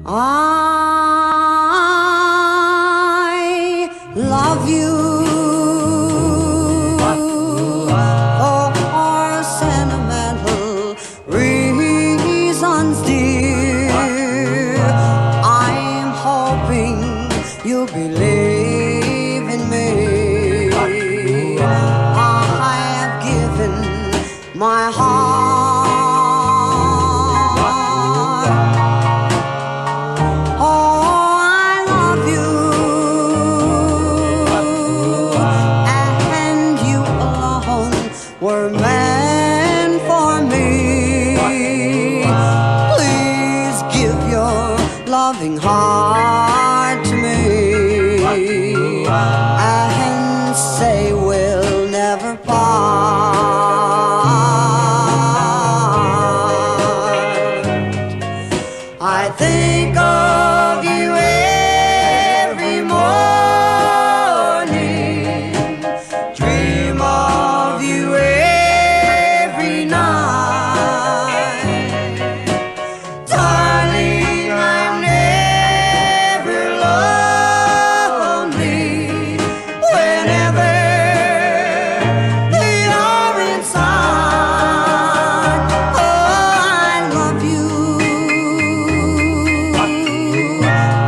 I love you for sentimental reasons, dear. I'm hoping you believe in me. I have given my heart. Were meant for me. Please give your loving heart to me and say we'll never part. I think of you every morning, dream of you every night. Darling, I'm never lonely whenever you're inside. Oh, I love you,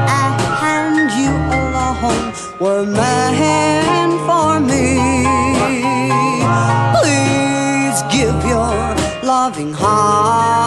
and you alone were meant for me. Please give your loving heart